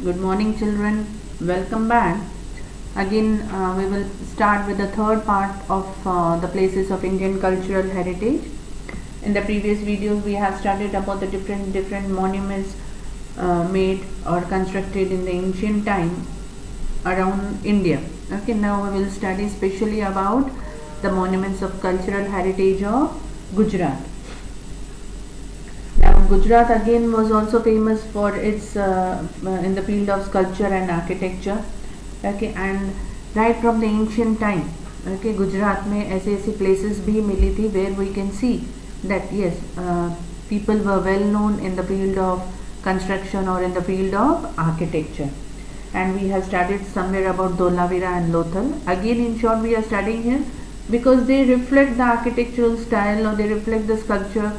Good morning, children. Welcome back. Again, we will start with the third part of the places of Indian cultural heritage. In the previous videos, we have studied about the different monuments made or constructed in the ancient time around India. Okay, now we will study specially about the monuments of cultural heritage of Gujarat. Now, Gujarat again was also famous for its in the field of sculpture and architecture. Okay, and right from the ancient time, okay, Gujarat में ऐसे places भी मिली थी where we can see that yes, people were well known in the field of construction or in the field of architecture. And we have studied somewhere about Dholavira and Lothal. Again, in short, we are studying here because they reflect the architectural style or they reflect the sculpture,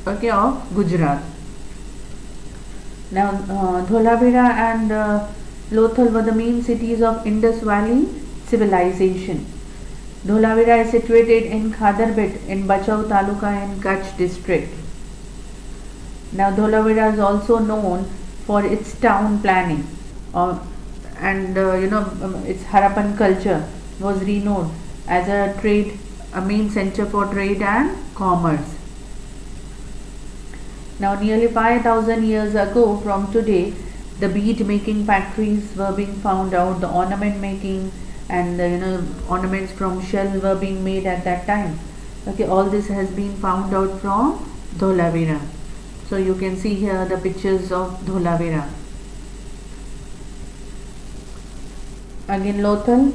okay, of Gujarat. Now, Dholavira and Lothal were the main cities of Indus Valley civilization. Dholavira is situated in Khadarbit in Bachau Taluka in Kutch district. Now, Dholavira is also known for its town planning, and its Harappan culture was renowned as a main center for trade and commerce. Now, nearly 5,000 years ago from today, the bead making factories were being found out, the ornament making and ornaments from shell were being made at that time. Okay, all this has been found out from Dholavira. So you can see here the pictures of Dholavira. Again, Lothal.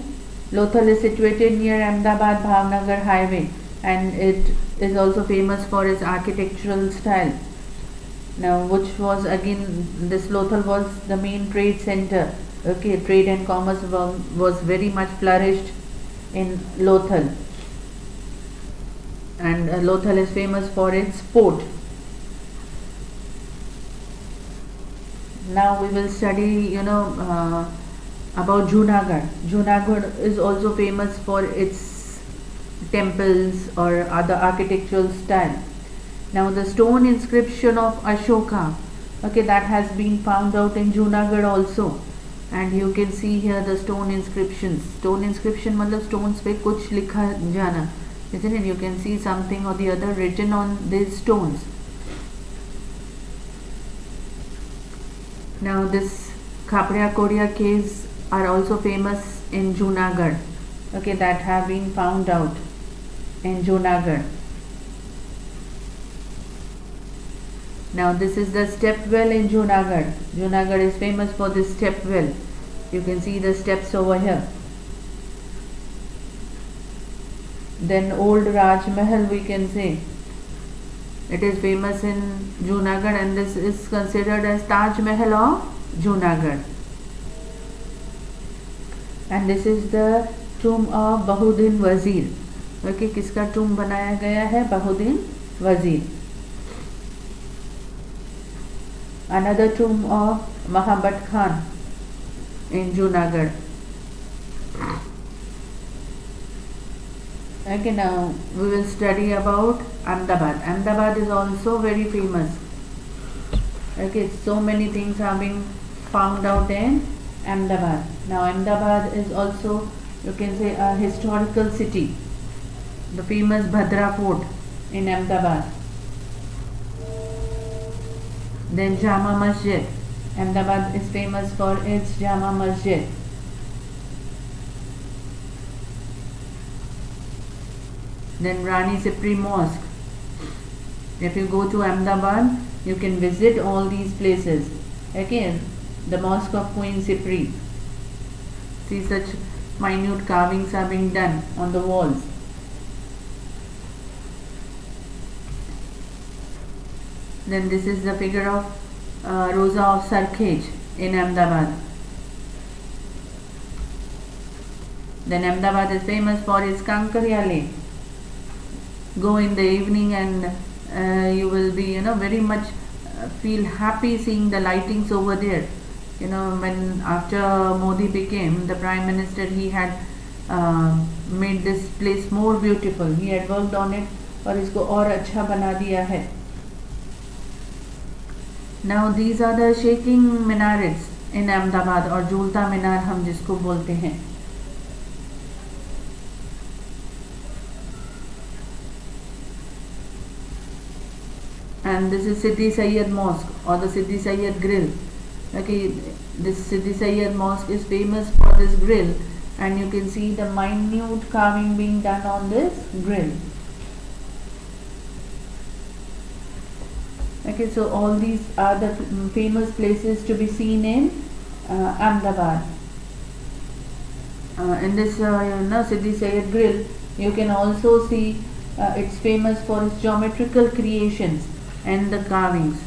Lothal is situated near Ahmedabad Bhavnagar highway and it is also famous for its architectural style. Now, which was again, this Lothal was the main trade center. Okay, trade and commerce was very much flourished in Lothal, and Lothal is famous for its port. Now we will study, about Junagadh. Junagadh is also famous for its temples or other architectural style. Now, the stone inscription of Ashoka, okay, that has been found out in Junagadh also, and you can see here the stone inscriptions. Stone inscription मतलब stones पे कुछ लिखा जाना, isn't it? You can see something or the other written on these stones. Now, this Khapria Korea caves are also famous in Junagadh, okay, that have been found out in Junagadh. Now, this is the step well in Junagadh. Junagadh is famous for this step well. You can see the steps over here. Then old Raj Mahal, we can say. It is famous in Junagadh and this is considered as Taj Mahal of Junagadh. And this is the tomb of Bahuddin Wazir. Okay, किसका tomb बनाया गया है? Bahuddin Wazir. Another tomb of Mahabhat Khan in Junagadh. Okay, now we will study about Ahmedabad. Ahmedabad is also very famous. Okay, so many things are being found out in Ahmedabad. Now, Ahmedabad is also, you can say, a historical city. The famous Bhadra Fort in Ahmedabad. Then Jama Masjid. Ahmedabad is famous for its Jama Masjid. Then Rani Sipri Mosque. If you go to Ahmedabad, you can visit all these places. Again, the Mosque of Queen Sipri. See, such minute carvings are being done on the walls. Then this is the figure of Rosa of Sarkhej in Ahmedabad. Then Ahmedabad is famous for its Kankaria Lake. Go in the evening and you will be, very much feel happy seeing the lightings over there. When after Modi became the Prime Minister, he had made this place more beautiful. He had worked on it और इसको और अच्छा बना दिया है. Now these are the shaking minarets in Ahmedabad, और झूलता मीनार हम जिसको बोलते हैं. And this is Siddhi Sayyad Mosque or the Siddhi Sayyad Grill. Okay, this Siddhi Sayyad Mosque is famous for this grill, and you can see the minute carving being done on this grill. Okay, so all these are the famous places to be seen in Ahmedabad. In this Siddhi Sayyad Grill, you can also see it's famous for its geometrical creations and the carvings.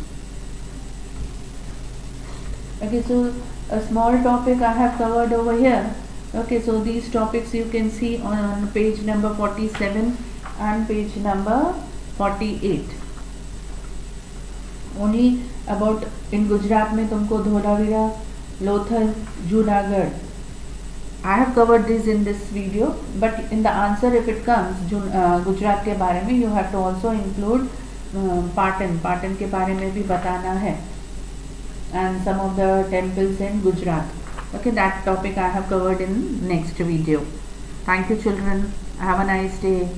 Okay, so a small topic I have covered over here. Okay, so these topics you can see on page number 47 and page number 48. Only about in Gujarat में तुमको Dholavira, Lothal, Junagadh. I have covered this in this video, but in the answer if it comes Gujarat के बारे में, you have to also include Patan के बारे में भी बताना है, and some of the temples in Gujarat. Okay, that topic I have covered in next video. Thank you children. Have a nice day.